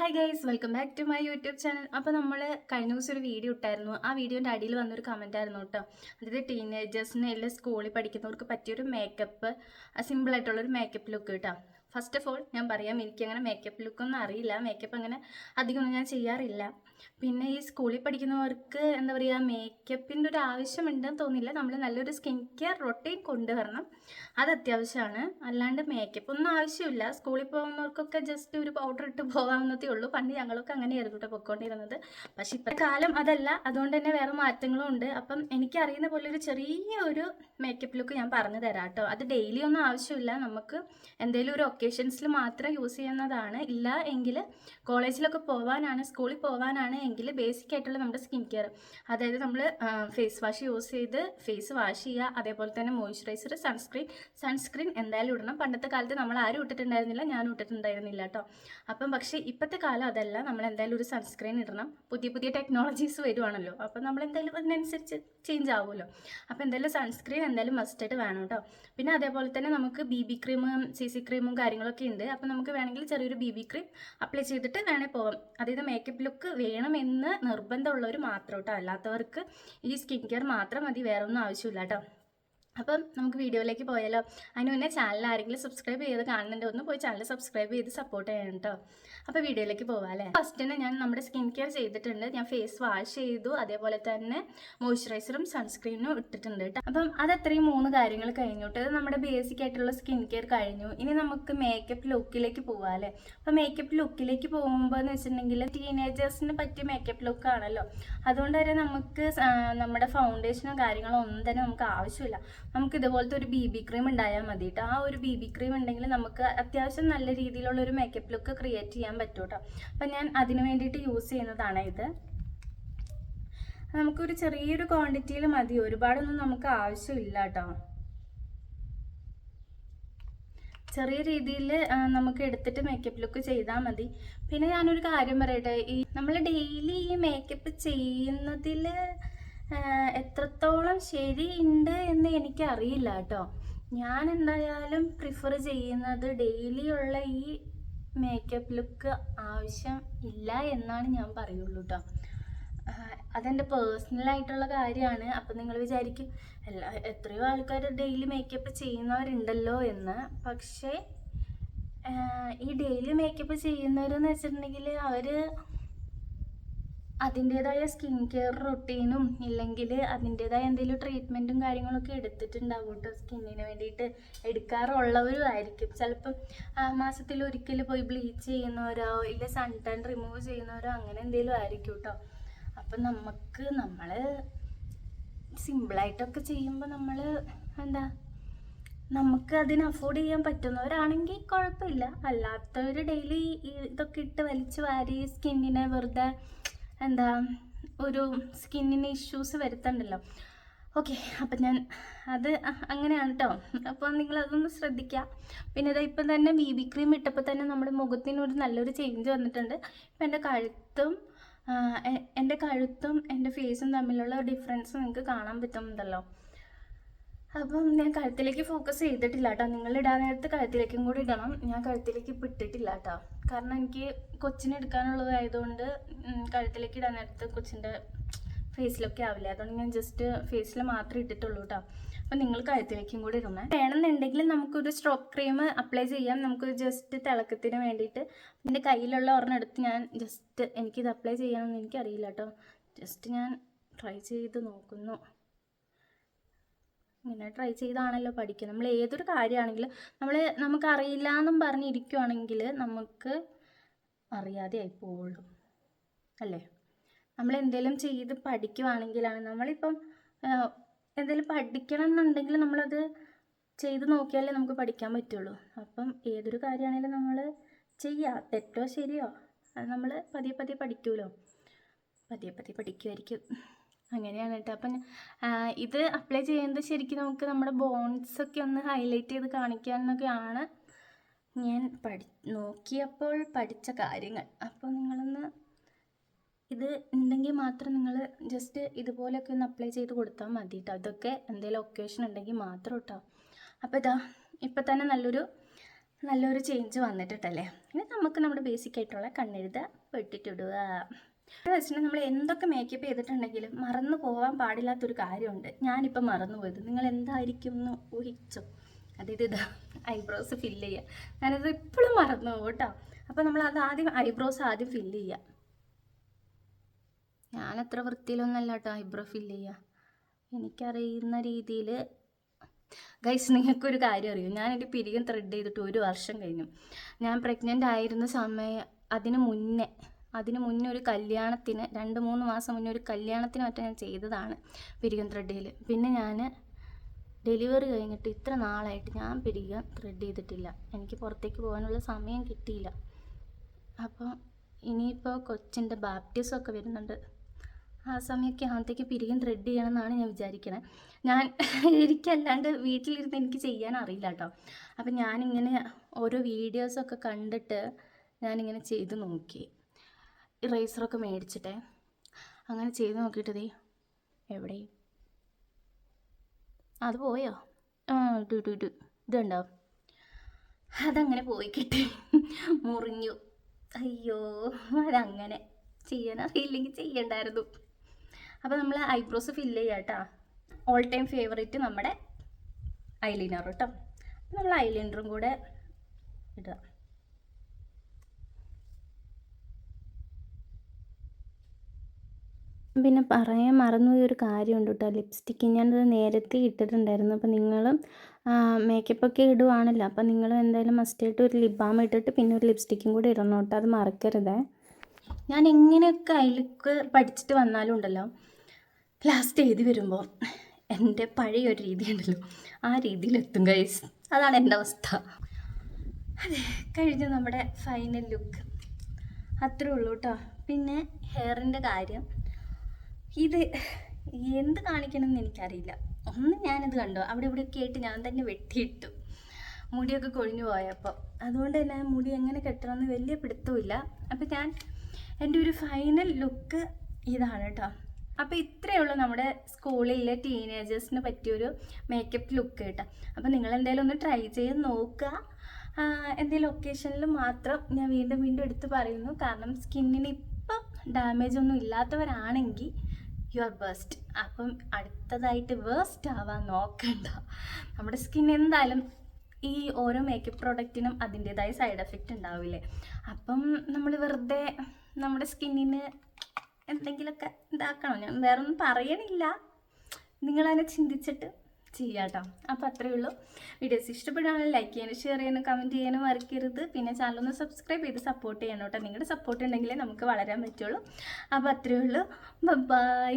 Hi guys, welcome back to my YouTube channel. അപ്പോൾ നമ്മൾ കഴിഞ്ഞ ദിവസം ഒരു വീഡിയോ ഇട്ടായിരുന്നു. ആ വീഡിയോൻ്റെ അടിയിൽ വന്നൊരു കമൻ്റ് ആയിരുന്നു കേട്ടോ. അതായത് ടീനേജേഴ്സിന് എല്ലാം സ്കൂളിൽ പഠിക്കുന്നവർക്ക് പറ്റിയൊരു മേക്കപ്പ്, സിമ്പിളായിട്ടുള്ളൊരു മേക്കപ്പ് ലുക്ക് കേട്ടോ. ഫസ്റ്റ് ഓഫ് ഓൾ ഞാൻ പറയാം, എനിക്കങ്ങനെ മേക്കപ്പ് ലുക്കൊന്നും അറിയില്ല. മേക്കപ്പ് അങ്ങനെ അധികമൊന്നും ഞാൻ ചെയ്യാറില്ല. പിന്നെ ഈ സ്കൂളിൽ പഠിക്കുന്നവർക്ക് എന്താ പറയുക, മേക്കപ്പിൻ്റെ ഒരു ആവശ്യമുണ്ടെന്ന് തോന്നില്ല. നമ്മൾ നല്ലൊരു സ്കിൻ കെയർ റൊട്ടീൻ കൊണ്ടുവരണം, അത് അത്യാവശ്യമാണ്. അല്ലാണ്ട് മേക്കപ്പ് ഒന്നും ആവശ്യമില്ല. സ്കൂളിൽ പോകുന്നവർക്കൊക്കെ ജസ്റ്റ് ഒരു പൗഡർ ഇട്ട് പോകാവുന്നതേ ഉള്ളൂ. പണ്ട് ഞങ്ങളൊക്കെ അങ്ങനെയായിരുന്നു കേട്ടോ പൊയ്ക്കൊണ്ടിരുന്നത്. പക്ഷെ ഇപ്പോഴത്തെ കാലം അതല്ല, അതുകൊണ്ട് തന്നെ വേറെ മാറ്റങ്ങളും ഉണ്ട്. അപ്പം എനിക്കറിയുന്ന പോലെ ഒരു ചെറിയൊരു മേക്കപ്പ് ലുക്ക് ഞാൻ പറഞ്ഞു തരാം കേട്ടോ. അത് ഡെയിലി ഒന്നും ആവശ്യമില്ല, നമുക്ക് എന്തെങ്കിലും ഒരു ഒക്കേഷൻസിൽ മാത്രം യൂസ് ചെയ്യുന്നതാണ്. ഇല്ല എങ്കിൽ കോളേജിലൊക്കെ പോകാനാണ്, സ്കൂളിൽ പോകാനാണ് എങ്കിൽ ബേസിക് ആയിട്ടുള്ള നമ്മുടെ സ്കിൻ കെയർ, അതായത് നമ്മൾ ഫേസ് വാഷ് യൂസ് ചെയ്ത് ഫേസ് വാഷ് ചെയ്യുക. അതേപോലെ തന്നെ മോയ്സ്ചറൈസർ, സൺസ്ക്രീൻ എന്തായാലും ഇടണം. പണ്ടത്തെ കാലത്ത് നമ്മൾ ആരും ഇട്ടിട്ടുണ്ടായിരുന്നില്ല, ഞാനും ഇട്ടിട്ടുണ്ടായിരുന്നില്ല കേട്ടോ. പക്ഷേ ഇപ്പോഴത്തെ കാലം അതല്ല, നമ്മൾ എന്തായാലും ഒരു സൺസ്ക്രീൻ ഇടണം. പുതിയ ടെക്നോളജീസ് വരുവാണല്ലോ, അപ്പം നമ്മൾ എന്തായാലും അതിനനുസരിച്ച് ചേഞ്ച് ആവുമല്ലോ. അപ്പോൾ എന്തായാലും സൺസ്ക്രീൻ എന്തായാലും മസ്റ്റായിട്ട് വേണം കേട്ടോ. പിന്നെ അതേപോലെ തന്നെ നമുക്ക് BB ക്രീമും CC ക്രീമും കാര്യങ്ങളൊക്കെ ഉണ്ട്. അപ്പോൾ നമുക്ക് വേണമെങ്കിൽ ചെറിയൊരു BB ക്രീം അപ്ലൈ ചെയ്തിട്ട് വേണേൽ പോകാം. അതായത് മേക്കപ്പ് ലുക്ക് വേണമെന്ന് നിർബന്ധമുള്ളവർ മാത്രം കേട്ടോ. അല്ലാത്തവർക്ക് ഈ സ്കിൻ കെയർ മാത്രം മതി, വേറെ ഒന്നും ആവശ്യമില്ല കേട്ടോ. അപ്പം നമുക്ക് വീഡിയോയിലേക്ക് പോയാലോ. അതിന് മുന്നേ ചാനൽ ആരെങ്കിലും സബ്സ്ക്രൈബ് ചെയ്ത് കാണുന്നുണ്ട്, ഒന്ന് പോയി ചാനൽ സബ്സ്ക്രൈബ് ചെയ്ത് സപ്പോർട്ട് ചെയ്യണം കേട്ടോ. അപ്പോൾ വീഡിയോയിലേക്ക് പോകാം അല്ലേ. ഫസ്റ്റിന് ഞാൻ നമ്മുടെ സ്കിൻ കെയർ ചെയ്തിട്ടുണ്ട്. ഞാൻ ഫേസ് വാഷ് ചെയ്തു, അതേപോലെ തന്നെ മോയ്സ്ചറൈസറും സൺസ്ക്രീനും ഇട്ടിട്ടുണ്ട് കേട്ടോ. അപ്പം അതത്രയും 3 കാര്യങ്ങൾ കഴിഞ്ഞോട്ട്. അത് നമ്മുടെ ബേസിക് ആയിട്ടുള്ള സ്കിൻ കെയർ കഴിഞ്ഞു. ഇനി നമുക്ക് മേക്കപ്പ് ലുക്കിലേക്ക് പോകാം അല്ലേ. അപ്പോൾ മേക്കപ്പ് ലുക്കിലേക്ക് പോകുമ്പോൾ എന്ന് വെച്ചിട്ടുണ്ടെങ്കിൽ ടീനേജേഴ്സിന് പറ്റിയ മേക്കപ്പ് ലുക്കാണല്ലോ. അതുകൊണ്ട് തന്നെ നമുക്ക് നമ്മുടെ ഫൗണ്ടേഷനോ കാര്യങ്ങളോ ഒന്നും തന്നെ നമുക്ക് ആവശ്യമില്ല. നമുക്ക് ഇതുപോലത്തെ ഒരു BB ക്രീം ഉണ്ടായാൽ മതി കേട്ടോ. ആ ഒരു BB ക്രീം ഉണ്ടെങ്കിൽ നമുക്ക് അത്യാവശ്യം നല്ല രീതിയിലുള്ള ഒരു മേക്കപ്പ് ലുക്ക് ക്രിയേറ്റ് ചെയ്യാൻ പറ്റും കേട്ടോ. അപ്പം ഞാൻ അതിന് വേണ്ടിയിട്ട് യൂസ് ചെയ്യുന്നതാണ് ഇത്. നമുക്കൊരു ചെറിയൊരു ക്വാണ്ടിറ്റിയിൽ മതി, ഒരുപാടൊന്നും നമുക്ക് ആവശ്യമില്ല കേട്ടോ. ചെറിയ രീതിയിൽ നമുക്ക് എടുത്തിട്ട് മേക്കപ്പ് ലുക്ക് ചെയ്താൽ മതി. പിന്നെ ഞാനൊരു കാര്യം പറയട്ടെ, ഈ നമ്മൾ ഡെയിലി ഈ മേക്കപ്പ് ചെയ്യുന്നതിൽ എത്രത്തോളം ശരിയുണ്ട് എന്ന് എനിക്കറിയില്ല കേട്ടോ. ഞാൻ എന്തായാലും പ്രിഫർ ചെയ്യുന്നത് ഡെയിലി ഉള്ള ഈ മേക്കപ്പ് ലുക്ക് ആവശ്യം ഇല്ല എന്നാണ് ഞാൻ പറയുള്ളൂ കേട്ടോ. അതെൻ്റെ പേഴ്സണലായിട്ടുള്ള കാര്യമാണ്. അപ്പം നിങ്ങൾ വിചാരിക്കും എത്രയോ ആൾക്കാർ ഡെയിലി മേക്കപ്പ് ചെയ്യുന്നവരുണ്ടല്ലോ എന്ന്. പക്ഷേ ഈ ഡെയിലി മേക്കപ്പ് ചെയ്യുന്നവരെന്ന് വെച്ചിട്ടുണ്ടെങ്കിൽ അവർ അതിൻ്റേതായ സ്കിൻ കെയർ റൊട്ടീനും ഇല്ലെങ്കിൽ അതിൻ്റേതായ എന്തെങ്കിലും ട്രീറ്റ്മെൻറ്റും കാര്യങ്ങളൊക്കെ എടുത്തിട്ടുണ്ടാവും കേട്ടോ. സ്കിന്നിന് വേണ്ടിയിട്ട് എടുക്കാറുള്ളവരും ആയിരിക്കും. ചിലപ്പം മാസത്തിൽ ഒരിക്കൽ പോയി ബ്ലീച്ച് ചെയ്യുന്നവരോ ഇല്ല സൺ ടാൻ റിമൂവ് ചെയ്യുന്നവരോ അങ്ങനെ എന്തെങ്കിലും ആയിരിക്കും കേട്ടോ. അപ്പം നമ്മൾ സിമ്പിളായിട്ടൊക്കെ ചെയ്യുമ്പോൾ നമുക്ക് അതിന് അഫോർഡ് ചെയ്യാൻ പറ്റുന്നവരാണെങ്കിൽ കുഴപ്പമില്ല. അല്ലാത്തവർ ഡെയിലി ഇതൊക്കെ ഇട്ട് വലിച്ചു വാരി സ്കിന്നിനെ വെറുതെ ഒരു സ്കിന്നിന് ഇഷ്യൂസ് വരുത്തണ്ടല്ലോ. ഓക്കെ, അപ്പം ഞാൻ അത് അങ്ങനെയാണ് കേട്ടോ. അപ്പോൾ നിങ്ങളതൊന്ന് ശ്രദ്ധിക്കുക. പിന്നെ ഇപ്പം തന്നെ BB ക്രീം ഇട്ടപ്പോൾ തന്നെ നമ്മുടെ മുഖത്തിനൊരു നല്ലൊരു ചേഞ്ച് വന്നിട്ടുണ്ട്. ഇപ്പം എൻ്റെ കഴുത്തും എൻ്റെ ഫേസും തമ്മിലുള്ള ഡിഫറൻസ് നിങ്ങൾക്ക് കാണാൻ പറ്റുന്നുണ്ടല്ലോ. അപ്പം ഞാൻ കഴുത്തിലേക്ക് ഫോക്കസ് ചെയ്തിട്ടില്ല കേട്ടോ. നിങ്ങൾ ഇടാൻ നേരത്ത് കഴുത്തിലേക്കും കൂടി ഇടണം. ഞാൻ കഴുത്തിലേക്ക് ഇപ്പം ഇട്ടിട്ടില്ല കേട്ടോ. കാരണം എനിക്ക് കൊച്ചിനെ എടുക്കാനുള്ളതായതുകൊണ്ട് കഴുത്തിലേക്ക് ഇടാൻ നേരത്ത് കൊച്ചിൻ്റെ ഫേസിലൊക്കെ ആവില്ല. അതുകൊണ്ട് ഞാൻ ജസ്റ്റ് ഫേസിൽ മാത്രമേ ഇട്ടിട്ടുള്ളൂ കേട്ടോ. അപ്പം നിങ്ങൾ കഴുത്തിലേക്കും കൂടി ഇടണം. വേണമെന്നുണ്ടെങ്കിൽ നമുക്കൊരു സ്ട്രോക്ക് ക്രീം അപ്ലൈ ചെയ്യാം. നമുക്കൊരു ജസ്റ്റ് തിളക്കത്തിന് വേണ്ടിയിട്ട്. എൻ്റെ കയ്യിലുള്ള ഒരെണ്ണം എടുത്ത് ഞാൻ ജസ്റ്റ് എനിക്കിത് അപ്ലൈ ചെയ്യാമെന്ന് എനിക്കറിയില്ല കേട്ടോ. ജസ്റ്റ് ഞാൻ ട്രൈ ചെയ്ത് നോക്കുന്നു. ഇങ്ങനെ ട്രൈ ചെയ്താണല്ലോ പഠിക്കുക. നമ്മൾ ഏതൊരു കാര്യമാണെങ്കിലും നമുക്കറിയില്ല എന്നും പറഞ്ഞിരിക്കുവാണെങ്കിൽ നമുക്ക് അറിയാതെ ആയിപ്പോവുള്ളൂ അല്ലേ. നമ്മൾ എന്തെങ്കിലും ചെയ്ത് പഠിക്കുവാണെങ്കിലാണ്, നമ്മളിപ്പം എന്തെങ്കിലും പഠിക്കണം എന്നുണ്ടെങ്കിൽ നമ്മളത് ചെയ്ത് നോക്കിയാലേ നമുക്ക് പഠിക്കാൻ പറ്റുള്ളൂ. അപ്പം ഏതൊരു കാര്യമാണെങ്കിലും നമ്മൾ ചെയ്യുക, തെറ്റോ ശരിയോ അത് നമ്മൾ പതിയെ പഠിക്കുമല്ലോ. പതിയെ പഠിക്കുമായിരിക്കും. അങ്ങനെയാണ് കേട്ടോ. അപ്പം ഇത് അപ്ലൈ ചെയ്യുന്നത് ശരിക്കും നമുക്ക് നമ്മുടെ ബോൺസൊക്കെ ഒന്ന് ഹൈലൈറ്റ് ചെയ്ത് കാണിക്കാനൊക്കെയാണ് ഞാൻ നോക്കിയപ്പോൾ പഠിച്ച കാര്യങ്ങൾ. അപ്പോൾ നിങ്ങളൊന്ന് ഇത് ഉണ്ടെങ്കിൽ മാത്രം നിങ്ങൾ ജസ്റ്റ് ഇതുപോലെയൊക്കെ ഒന്ന് അപ്ലൈ ചെയ്ത് കൊടുത്താൽ മതി കേട്ടോ. ഇതൊക്കെ എന്തെങ്കിലും ഒക്കേഷൻ ഉണ്ടെങ്കിൽ മാത്രം കേട്ടോ. അപ്പോൾ ഇപ്പം തന്നെ നല്ലൊരു നല്ലൊരു ചേഞ്ച് വന്നിട്ടല്ലേ. ഇനി നമുക്ക് നമ്മുടെ ബേസിക് ആയിട്ടുള്ള കണ്ണെഴുത വെട്ടിട്ടിടുക. വെച്ചിട്ടുണ്ടെങ്കിൽ നമ്മൾ എന്തൊക്കെ മേക്കപ്പ് ചെയ്തിട്ടുണ്ടെങ്കിലും മറന്നു പോകാൻ പാടില്ലാത്തൊരു കാര്യമുണ്ട്. ഞാനിപ്പോൾ മറന്നു പോയത് നിങ്ങൾ എന്തായിരിക്കും എന്ന് ഊഹിച്ചോ? അതായത് ഇതാ ഐബ്രോസ് ഫില്ല് ചെയ്യുക. ഞാനത് എപ്പോഴും മറന്നു പോകും കേട്ടോ. അപ്പോൾ നമ്മൾ അത് ആദ്യം ഐബ്രോസ് ആദ്യം ഫില്ല് ചെയ്യുക. ഞാനത്ര വൃത്തിയിലൊന്നല്ല കേട്ടോ ഐബ്രോ ഫില്ല് ചെയ്യുക. എനിക്കറിയുന്ന രീതിയിൽ. ഗൈസ്, നിങ്ങൾക്കൊരു കാര്യം അറിയും, ഞാൻ എൻ്റെ പിരികം ത്രെഡ് ചെയ്തിട്ട് 1 വർഷം കഴിഞ്ഞു. ഞാൻ പ്രഗ്നൻ്റ് ആയിരുന്ന സമയം അതിന് മുന്നേ ഒരു കല്യാണത്തിന് 2-3 മാസം മുന്നേ ഒരു കല്യാണത്തിന് മറ്റേ ഞാൻ ചെയ്തതാണ് പിരികം ത്രെഡ് ചെയ്യൽ. പിന്നെ ഞാൻ ഡെലിവറി കഴിഞ്ഞിട്ട് ഇത്ര നാളായിട്ട് ഞാൻ പിരികം ത്രെഡ് ചെയ്തിട്ടില്ല. എനിക്ക് പുറത്തേക്ക് പോകാനുള്ള സമയം കിട്ടിയില്ല. അപ്പോൾ ഇനിയിപ്പോൾ കൊച്ചിൻ്റെ ബാപ്റ്റിസമൊക്കെ വരുന്നുണ്ട്. ആ സമയമൊക്കെ ആകുമ്പോഴത്തേക്ക് പിരികം ത്രെഡ് ചെയ്യണമെന്നാണ് ഞാൻ വിചാരിക്കണത്. എനിക്കല്ലാണ്ട് വീട്ടിലിരുന്ന് എനിക്ക് ചെയ്യാൻ അറിയില്ല കേട്ടോ. അപ്പം ഞാനിങ്ങനെ ഓരോ വീഡിയോസൊക്കെ കണ്ടിട്ട് ഞാനിങ്ങനെ ചെയ്ത് നോക്കി. ഇറേസറൊക്കെ മേടിച്ചിട്ടേ അങ്ങനെ ചെയ്ത് നോക്കിയിട്ടതേ എവിടെ അത് പോയോ? ഇതുണ്ടോ? അതങ്ങനെ പോയി കിട്ടി, മുറിഞ്ഞു. അയ്യോ, അതങ്ങനെ ചെയ്യാനറിയില്ലെങ്കിൽ ചെയ്യണ്ടായിരുന്നു. അപ്പോൾ നമ്മൾ ഐബ്രോസ് ഫില്ല് ചെയ്യാം കേട്ടോ. ഓൾ ടൈം ഫേവറേറ്റ് നമ്മുടെ ഐലൈനർ കേട്ടോ. നമ്മൾ ഐലൈനറും കൂടെ ഇടുക. പിന്നെ പറയാൻ മറന്നുപോയൊരു കാര്യമുണ്ട് കേട്ടോ. ലിപ്സ്റ്റിക്ക് ഞാനത് നേരത്തെ ഇട്ടിട്ടുണ്ടായിരുന്നു. അപ്പോൾ നിങ്ങളും മേക്കപ്പൊക്കെ ഇടുവാണല്ലോ, അപ്പോൾ നിങ്ങൾ എന്തായാലും മസ്റ്റായിട്ട് ഒരു ലിപ് ബാം ഇട്ടിട്ട് പിന്നെ ഒരു ലിപ്സ്റ്റിക്കും കൂടി ഇടണം കേട്ടോ. അത് മറക്കരുതേ. ഞാൻ എങ്ങനെയൊക്കെ ഐലുക്ക് പഠിച്ചിട്ട് വന്നാലും ഉണ്ടല്ലോ, ലാസ്റ്റ് എഴുതി വരുമ്പോൾ എൻ്റെ പഴയൊരു രീതി ഉണ്ടല്ലോ, ആ രീതിയിലെത്തും ഗൈസ്. അതാണ് എൻ്റെ അവസ്ഥ. അതെ, കഴിഞ്ഞു നമ്മുടെ ഫൈനൽ ലുക്ക്. അത്രേ ഉള്ളൂ കേട്ടോ. പിന്നെ ഹെയറിൻ്റെ കാര്യം, ഇത് എന്ത് കാണിക്കണമെന്ന് എനിക്കറിയില്ല. ഞാനിത് കണ്ടോ, അവിടെ ഇവിടെയൊക്കെ ആയിട്ട് ഞാൻ തന്നെ വെട്ടിയിട്ടു. മുടിയൊക്കെ കൊഴിഞ്ഞു പോയപ്പോൾ. അതുകൊണ്ട് തന്നെ മുടി എങ്ങനെ കെട്ടണമെന്ന് വലിയ പിടുത്തമില്ല. അപ്പോൾ ഞാൻ എൻ്റെ ഒരു ഫൈനൽ ലുക്ക് ഇതാണ് കേട്ടോ. അപ്പോൾ ഇത്രയേ ഉള്ളൂ നമ്മുടെ സ്കൂളിലെ ടീനേജേഴ്സിന് പറ്റിയൊരു മേക്കപ്പ് ലുക്ക് കേട്ടോ. അപ്പോൾ നിങ്ങൾ എന്തായാലും ഒന്ന് ട്രൈ ചെയ്ത് നോക്കുക. എന്തെങ്കിലും ഒക്കേഷനിൽ മാത്രം ഞാൻ വീണ്ടും എടുത്ത് പറയുന്നു. കാരണം സ്കിന്നിന് ഇപ്പം ഡാമേജ് ഒന്നും ഇല്ലാത്തവരാണെങ്കിൽ യു ആർ ബെസ്റ്റ്. അപ്പം അടുത്തതായിട്ട് വേസ്റ്റ് ആവാൻ നോക്കണ്ട. നമ്മുടെ സ്കിൻ എന്തായാലും ഈ ഓരോ മേക്കപ്പ് പ്രോഡക്റ്റിനും അതിൻ്റേതായ സൈഡ് എഫക്റ്റ് ഉണ്ടാവില്ലേ. അപ്പം നമ്മൾ വെറുതെ നമ്മുടെ സ്കിന്നിന് എന്തെങ്കിലുമൊക്കെ ഇതാക്കണം. ഞാൻ വേറെ ഒന്നും പറയണില്ല, നിങ്ങളതിനെ ചിന്തിച്ചിട്ട് ചെയ്യാം കേട്ടോ. അപ്പോൾ അത്രയേ ഉള്ളൂ. വീഡിയോസ് ഇഷ്ടപ്പെടുകയാണെങ്കിൽ ലൈക്ക് ചെയ്യാനും ഷെയർ ചെയ്യാനും കമൻറ്റ് ചെയ്യാനും മറക്കരുത്. പിന്നെ ചാനലൊന്ന് സബ്സ്ക്രൈബ് ചെയ്ത് സപ്പോർട്ട് ചെയ്യണം കേട്ടോ. നിങ്ങളുടെ സപ്പോർട്ട് ഉണ്ടെങ്കിലേ നമുക്ക് വളരാൻ പറ്റുള്ളൂ. അപ്പോൾ അത്രയേ ഉള്ളൂ. ബൈ.